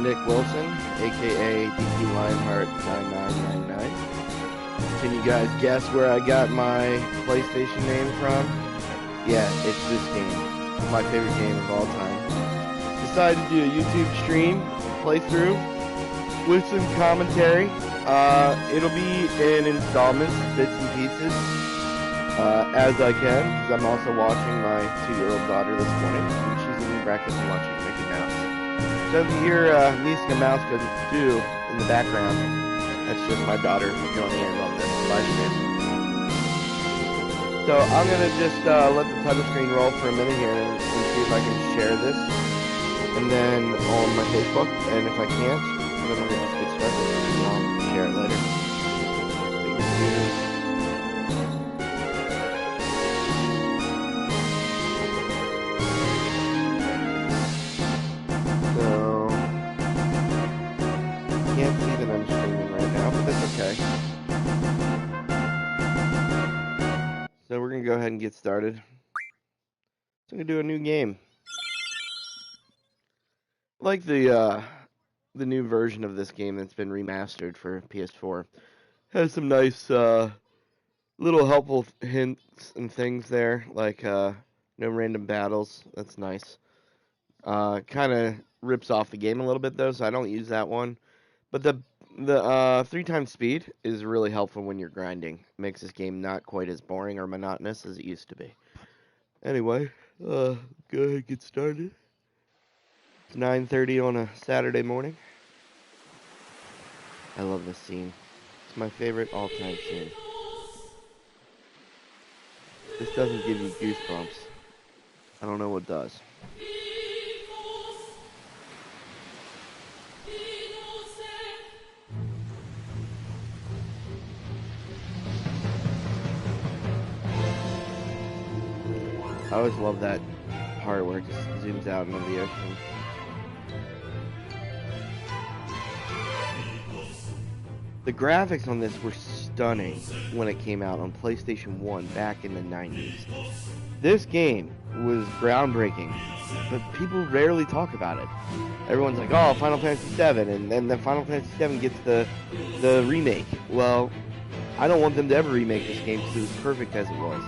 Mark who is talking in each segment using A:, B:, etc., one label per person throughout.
A: Nick Wilson, aka DQ Lionheart 9999. Can you guys guess where I got my PlayStation name from? Yeah, it's this game. It's my favorite game of all time. Decided to do a YouTube stream playthrough with some commentary. It'll be in installments, bits and pieces, as I can, because I'm also watching my 2-year-old daughter this morning, and she's in breakfast and watching Mickey Mouse. So if you hear Miska Mouse do in the background, that's just my daughter joining in on this live stream. So I'm going to just let the title screen roll for a minute here and see if I can share this, and then on my Facebook, and if I can't, then we're going to just get started, and I'll share it later. Can't see that I'm streaming right now, but that's okay. So we're gonna go ahead and get started. So I'm gonna do a new game. I like the new version of this game that's been remastered for PS4. Has some nice little helpful hints and things there, like no random battles. That's nice. Kind of rips off the game a little bit though, so I don't use that one. But the 3x speed is really helpful when you're grinding. It makes this game not quite as boring or monotonous as it used to be. Anyway, go ahead and get started. It's 9:30 on a Saturday morning. I love this scene. It's my favorite all-time scene. This doesn't give you goosebumps. I don't know what does. I always love that part where it just zooms out into the ocean. The graphics on this were stunning when it came out on PlayStation 1 back in the 90s. This game was groundbreaking, but people rarely talk about it. Everyone's like, oh, Final Fantasy VII, and then the Final Fantasy VII gets the remake. Well, I don't want them to ever remake this game because it was perfect as it was.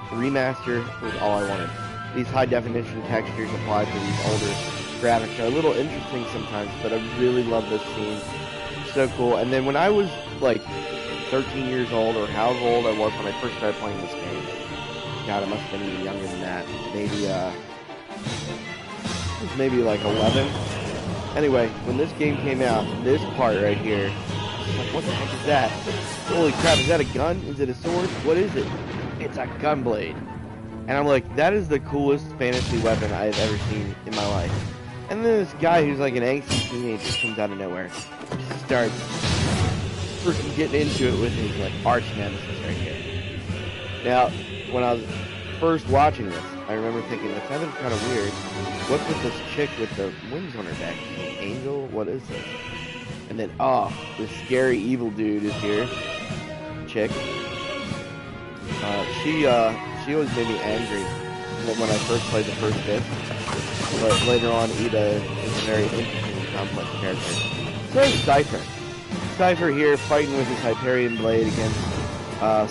A: The remaster was all I wanted. These high-definition textures applied to these older graphics are a little interesting sometimes, but I really love this scene. It's so cool. And then when I was like 13 years old, or however old I was when I first started playing this game, God, I must have been even younger than that. Maybe like 11. Anyway, when this game came out, this part right here, like, what the heck is that? Holy crap, is that a gun? Is it a sword? What is it? It's a gunblade. And I'm like, that is the coolest fantasy weapon I've ever seen in my life. And then this guy who's like an angsty teenager comes out of nowhere. Just starts freaking getting into it with his like arch nemesis right here. Now, when I was first watching this, I remember thinking, this sounded kind of weird. What's with this chick with the wings on her back? Is she an angel? What is this? And then, oh, this scary evil dude is here. Chick. She always made me angry when I first played the first bit, but later on Ida is a very interesting and complex character. So is Cypher. Cypher here fighting with his Hyperion blade against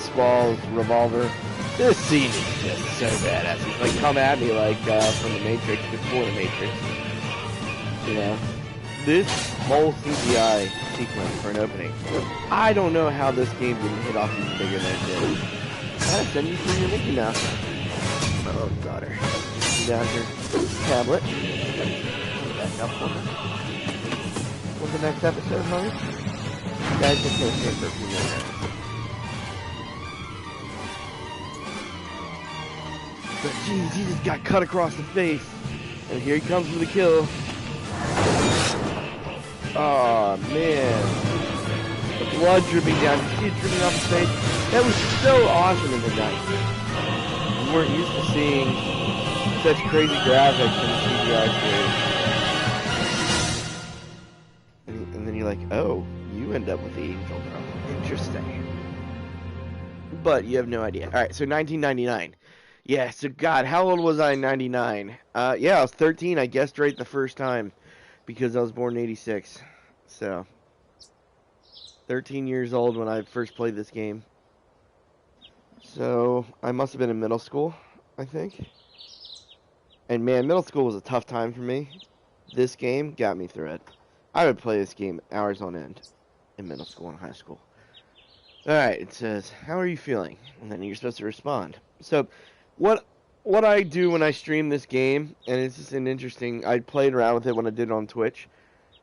A: Squall's revolver. This scene is just so badass. It's like, come at me like from the Matrix, before the Matrix. You know? This whole CGI sequence for an opening. I don't know how this game didn't hit off even bigger than it did. Alright, send you through your Mickey Mouse. My little daughter. Down her tablet. Back up for me. What's the next episode, honey? Guys, just gonna stay for a few minutes. But jeez, he just got cut across the face. And here he comes for the kill. Oh man. The blood dripping down. You see it dripping off his face? That was so awesome in the 90s. We weren't used to seeing such crazy graphics in the CGI series. And then you're like, oh, you end up with the angel girl. Interesting. But you have no idea. Alright, so 1999. Yeah, so God, how old was I in 99? Yeah, I was 13. I guessed right the first time. because I was born in 86. So, 13 years old when I first played this game. So, I must have been in middle school, I think. And man, middle school was a tough time for me. This game got me through it. I would play this game hours on end in middle school and high school. Alright, it says, how are you feeling? And then you're supposed to respond. So, what I do when I stream this game, and it's just an interesting, I played around with it when I did it on Twitch.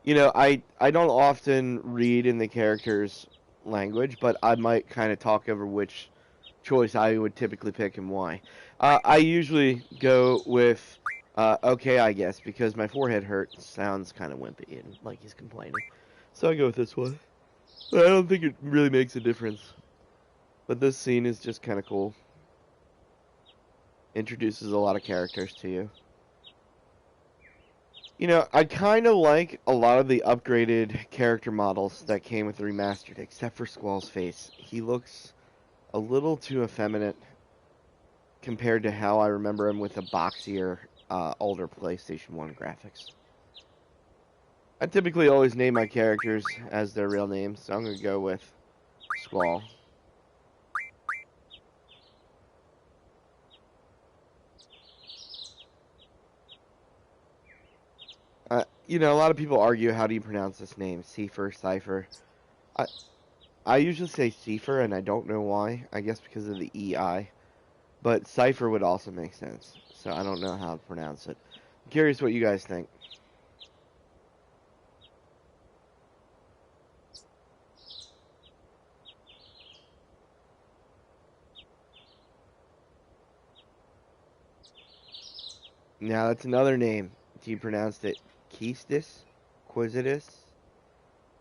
A: You know, I don't often read in the character's language, but I might kind of talk over which choice I would typically pick and why. I usually go with, okay, I guess, because my forehead hurts, sounds kind of wimpy and like he's complaining. So I go with this one. I don't think it really makes a difference. But this scene is just kind of cool. Introduces a lot of characters to you. You know, I kind of like a lot of the upgraded character models that came with the remastered, except for Squall's face. He looks a little too effeminate compared to how I remember him with the boxier, older PlayStation 1 graphics. I typically always name my characters as their real names, so I'm going to go with Squall. You know, a lot of people argue, how do you pronounce this name? Cipher, Cypher. I usually say Cipher, and I don't know why. I guess because of the EI. But Cypher would also make sense, so I don't know how to pronounce it. I'm curious what you guys think. Now, that's another name. You pronounced it Quistis? Quisitus?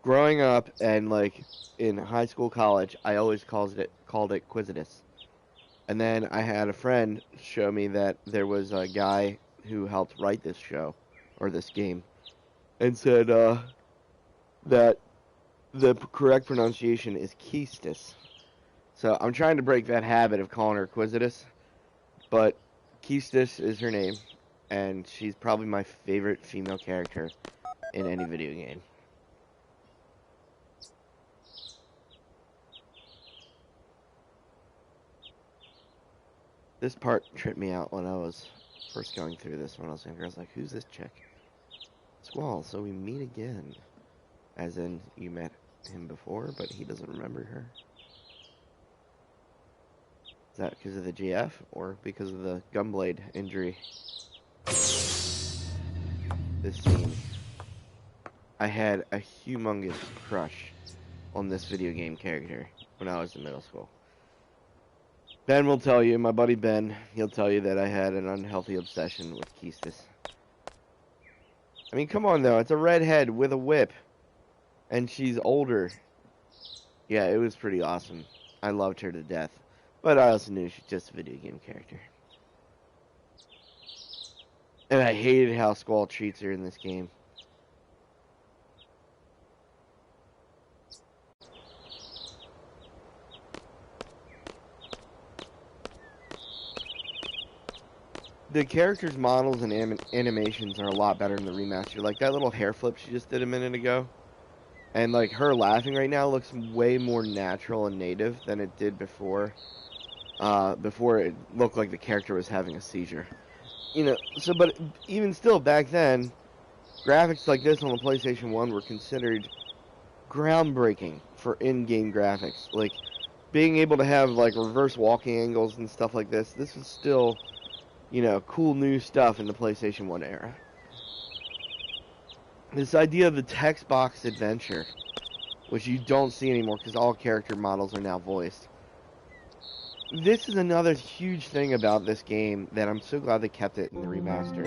A: Growing up and, like, in high school, college, I always called it Quisitus. And then I had a friend show me that there was a guy who helped write this show, or this game, and said that the correct pronunciation is Quistis. So I'm trying to break that habit of calling her Quisitus, but Quistis is her name, and she's probably my favorite female character in any video game. This part tripped me out when I was first going through this when I was younger. I was like, who's this chick? Squall, so we meet again. As in, you met him before, but he doesn't remember her. Is that because of the GF, or because of the gunblade injury? This scene. I had a humongous crush on this video game character when I was in middle school. Ben will tell you, my buddy Ben, he'll tell you that I had an unhealthy obsession with Quistis. I mean, come on though, it's a redhead with a whip. And she's older. Yeah, it was pretty awesome. I loved her to death. But I also knew she's just a video game character. And I hated how Squall treats her in this game. The characters' models and animations are a lot better in the remaster. Like that little hair flip she just did a minute ago. And like her laughing right now looks way more natural and native than it did before. Before it looked like the character was having a seizure. You know, so but even still back then, graphics like this on the PlayStation 1 were considered groundbreaking for in-game graphics. Like being able to have like reverse walking angles and stuff like this. This was still, you know, cool new stuff in the PlayStation 1 era. This idea of the text box adventure, which you don't see anymore because all character models are now voiced. This is another huge thing about this game that I'm so glad they kept it in the remaster.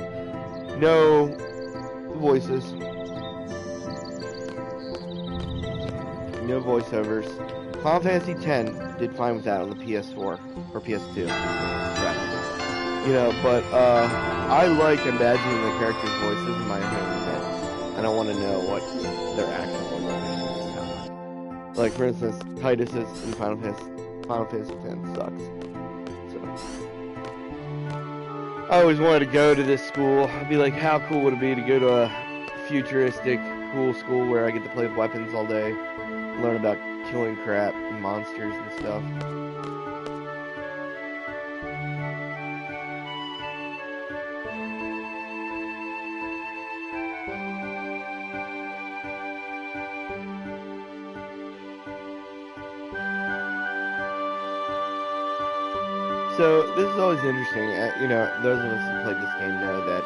A: No voices. No voiceovers. Final Fantasy X did fine with that on the PS4 or PS2. You know, but I like imagining the characters' voices in my own head. I don't want to know what their actual voice is. Like, for instance, Titus's in Final Fantasy X sucks. So, I always wanted to go to this school. I'd be like, how cool would it be to go to a futuristic, cool school where I get to play with weapons all day, learn about killing crap and monsters and stuff. So this is always interesting. You know, those of us who played this game know that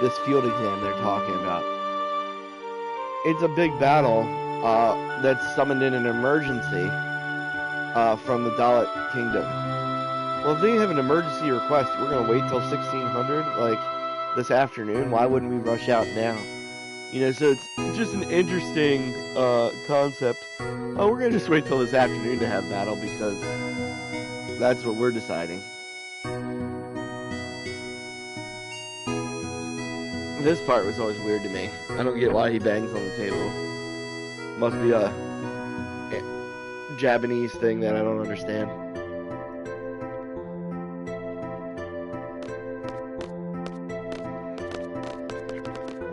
A: this field exam they're talking about, it's a big battle that's summoned in an emergency from the Dalit Kingdom. Well, if they have an emergency request, we're going to wait till 1600, like this afternoon. Why wouldn't we rush out now? You know, so it's just an interesting concept. Oh, we're going to just wait till this afternoon to have battle because that's what we're deciding. This part was always weird to me. I don't get why he bangs on the table. Must be a Japanese thing that I don't understand.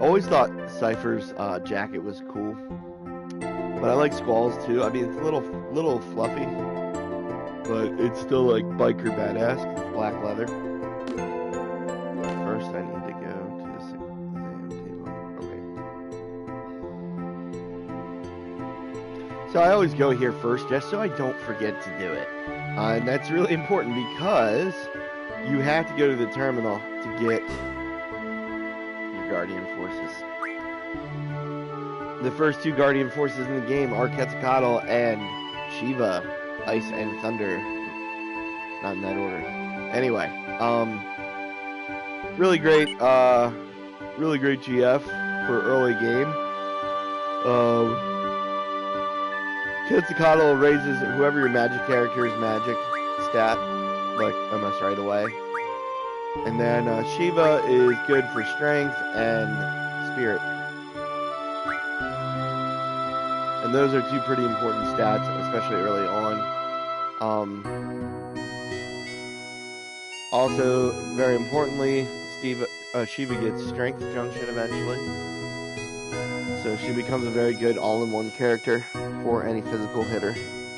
A: Always thought Cypher's jacket was cool, but I like Squall's too. I mean, it's a little fluffy, but it's still like biker badass. It's black leather. First, I need to go to this exam table. Okay. So I always go here first, just so I don't forget to do it, and that's really important because you have to go to the terminal to get your Guardian Forces. The first two Guardian Forces in the game are Quetzalcoatl and Shiva. Ice and Thunder, not in that order. Anyway, really great GF for early game. Quetzalcoatl raises whoever your magic character's magic stat, like almost right away. And then Shiva is good for strength and spirit. And those are two pretty important stats, especially early on. Also, very importantly, Shiva gets Strength Junction eventually. So she becomes a very good all-in-one character for any physical hitter,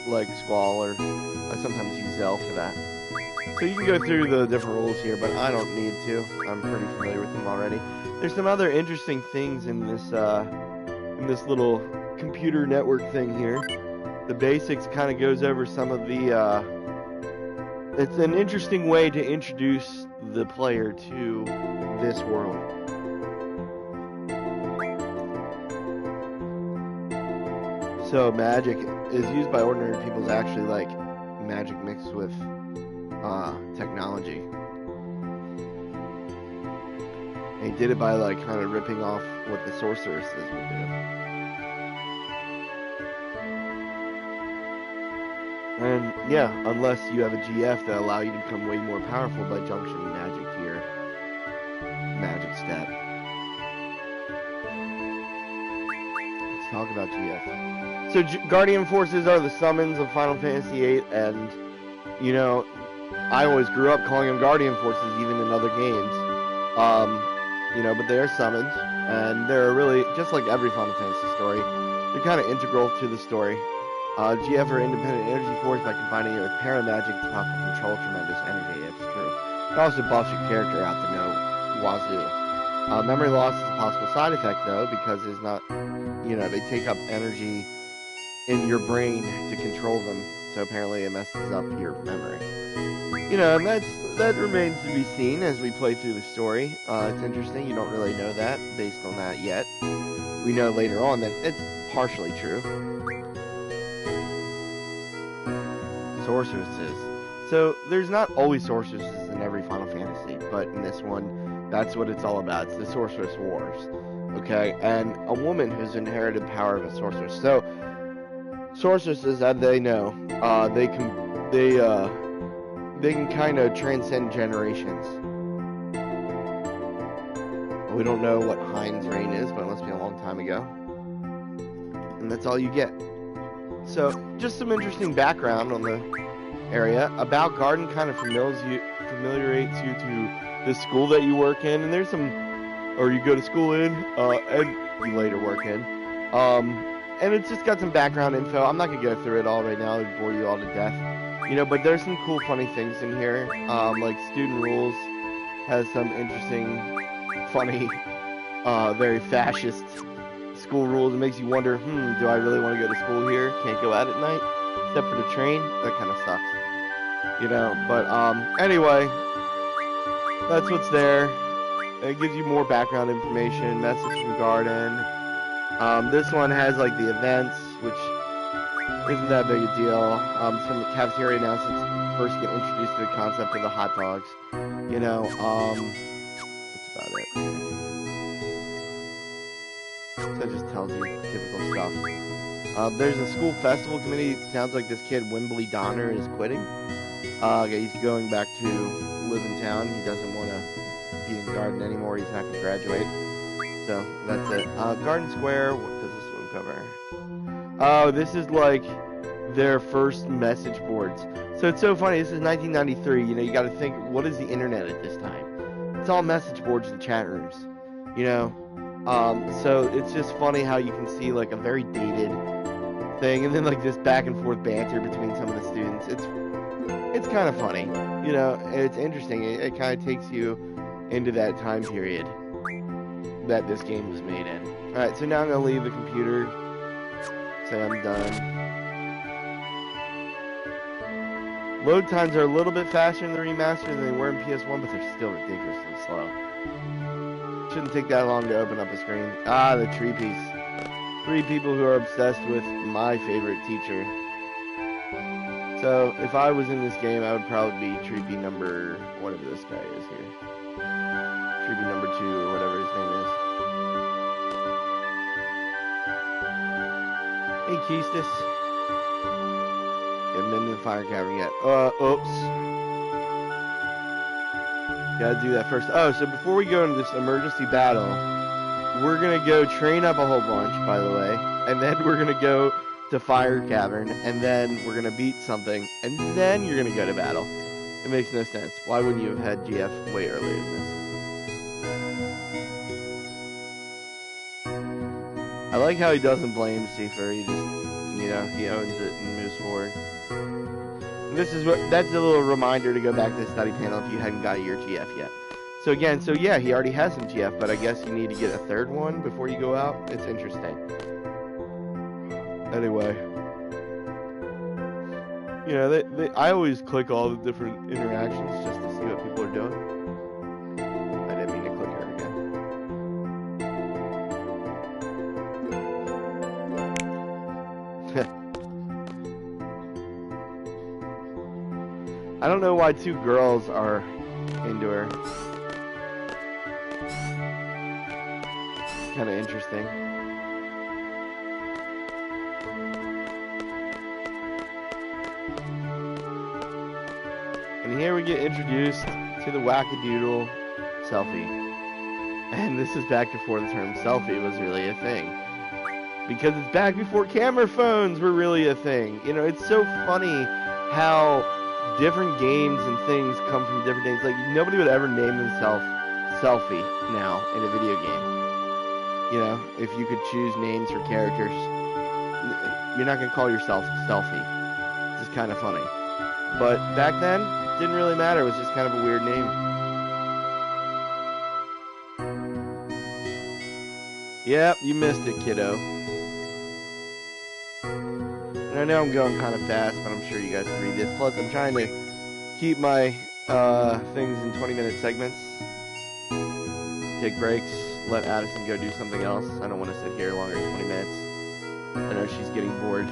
A: like Squall, or I sometimes use Zell for that. So you can go through the different rules here, but I don't need to. I'm pretty familiar with them already. There's some other interesting things in this little computer network thing here. The basics kind of goes over some of the it's an interesting way to introduce the player to this world. So magic is used by ordinary people as actually like magic mixed with technology. And he did it by like kind of ripping off what the sorceresses would do. And yeah, unless you have a GF that allow you to become way more powerful by junctioning magic to your magic stat. Let's talk about GF. So Guardian Forces are the summons of Final Fantasy VIII, and you know, I always grew up calling them Guardian Forces even in other games. You know, but they are summons, and they're really, just like every Final Fantasy story, they're kind of integral to the story. GF are independent energy force by combining it with paramagic to possibly control tremendous energy. It's true. It also buffs your character out to no wazoo. Memory loss is a possible side effect though, because it's not, you know, they take up energy in your brain to control them. So apparently it messes up your memory. You know, and that remains to be seen as we play through the story. It's interesting. You don't really know that based on that yet. We know later on that it's partially true. Sorceresses. So there's not always sorceresses in every Final Fantasy, but in this one, that's what it's all about. It's the Sorceress Wars. Okay, and a woman who's inherited power of a sorceress. So sorceresses, as they know, they can kind of transcend generations. We don't know what Hein's reign is, but it must be a long time ago. And that's all you get. So, just some interesting background on the area. About Garden kind of familiarizates you to the school that you work in, and there's some or you go to school in, and you later work in. And it's just got some background info. I'm not gonna go through it all right now. It'd bore you all to death. You know, but there's some cool, funny things in here. Like Student Rules has some interesting, funny, very fascist school rules. It makes you wonder, do I really want to go to school here? Can't go out at night, except for the train. That kind of sucks. You know, but anyway, that's what's there. It gives you more background information, message from Garden. This one has like the events, which isn't that big a deal. Some cafeteria announcements first get introduced to the concept of the hot dogs. You know, that's about it. So it just tells you typical stuff. There's a school festival committee. It sounds like this kid, Wimbley Donner, is quitting. He's going back to live in town. He doesn't want to be in Garden anymore. He's not going to graduate. So that's it. Garden Square. What does this one cover? Oh, this is like their first message boards. So it's so funny. This is 1993. You know, you got to think, what is the internet at this time? It's all message boards and chat rooms. You know, so it's just funny how you can see like a very dated thing, and then like this back and forth banter between some of the students. It's kind of funny. You know, it's interesting. It kind of takes you into that time period that this game was made in. Alright, so now I'm going to leave the computer. Say I'm done. Load times are a little bit faster in the remaster than they were in PS1, but they're still ridiculously slow. Shouldn't take that long to open up a screen. Ah, the tree piece. 3 people who are obsessed with my favorite teacher. So, if I was in this game, I would probably be Treepy number, whatever this guy is here. Treepy number 2, or whatever his name is. Hey, Keistis. Haven't been to the fire cavern yet. Oops. Gotta do that first. Oh, so before we go into this emergency battle, we're gonna go train up a whole bunch, by the way, and then we're gonna go to Fire Cavern, and then we're gonna beat something, and then you're gonna go to battle. It makes no sense. Why wouldn't you have had GF way earlier than this? I like how he doesn't blame Seifer. He just, you know, he owns it and moves forward. And this is that's a little reminder to go back to the study panel if you hadn't got your GF yet. So again, yeah, he already has some GF, but I guess you need to get a third one before you go out. It's interesting. Anyway, you know, I always click all the different interactions just to see what people are doing. I didn't mean to click her again. I don't know why 2 girls are into her. Kind of interesting. And here we get introduced to the wackadoodle selfie. And this is back before the term selfie was really a thing. Because it's back before camera phones were really a thing. You know, it's so funny how different games and things come from different things. Like, nobody would ever name themselves Selfie now in a video game. You know, if you could choose names for characters, you're not going to call yourself Selfie. It's just kind of funny. But back then, it didn't really matter. It was just kind of a weird name. Yep, you missed it, kiddo. And I know I'm going kind of fast, but I'm sure you guys can read this. Plus, I'm trying to keep my things in 20-minute segments. Take breaks. Let Addison go do something else. I don't want to sit here longer than 20 minutes. I know she's getting bored.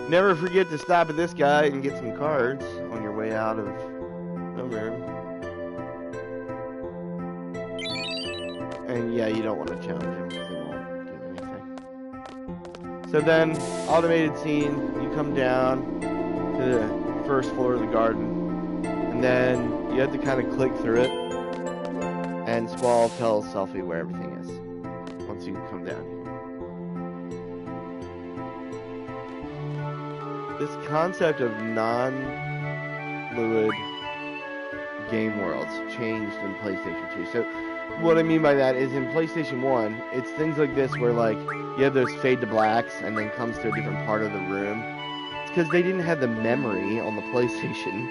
A: Never forget to stop at this guy and get some cards on your way out of nowhere. And yeah, you don't want to challenge him because they won't do anything. So then, automated scene, you come down to the first floor of the garden, and then you have to kind of click through it, and Squall tells Selfie where everything is, once you come down here. This concept of non-fluid game worlds changed in PlayStation 2. So what I mean by that is in PlayStation 1, it's things like this where, like, you have those fade to blacks and then comes to a different part of the room. It's because they didn't have the memory on the PlayStation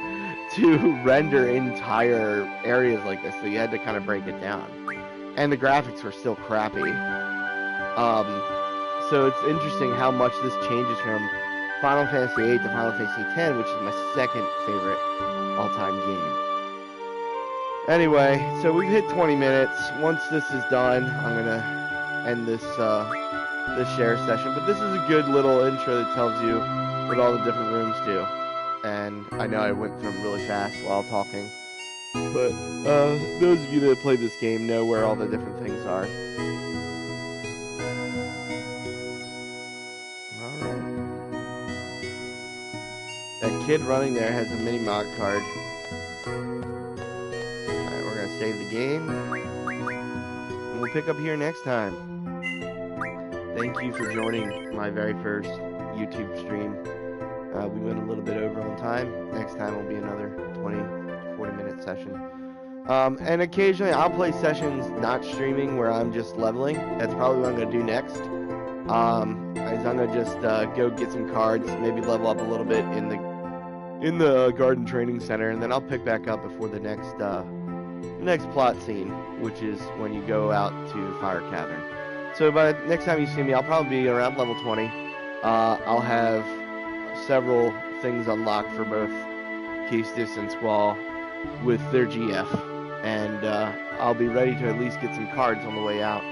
A: to render entire areas like this, so you had to kind of break it down. And the graphics were still crappy. So it's interesting how much this changes from Final Fantasy VIII to Final Fantasy X, which is my second favorite all-time game. Anyway, so we've hit 20 minutes. Once this is done, I'm gonna end this this share session. But this is a good little intro that tells you what all the different rooms do. And I know I went through them really fast while talking, but those of you that play this game know where all the different things are. Alright. That kid running there has a mini mod card. Alright, we're gonna save the game. And we'll pick up here next time. Thank you for joining my very first YouTube stream. We went a little bit over on time. Next time will be another 20-40 minute session. And occasionally I'll play sessions not streaming where I'm just leveling. That's probably what I'm going to do next. Is I'm going to just go get some cards, maybe level up a little bit in the garden training center, and then I'll pick back up before the next plot scene, which is when you go out to Fire Cavern. So by the next time you see me, I'll probably be around level 20. I'll have several things unlocked for both Keistis and Squall with their GF, and I'll be ready to at least get some cards on the way out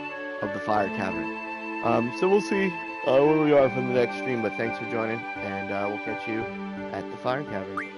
A: of the Fire Cavern. So we'll see where we are from the next stream, but thanks for joining, and we'll catch you at the Fire Cavern.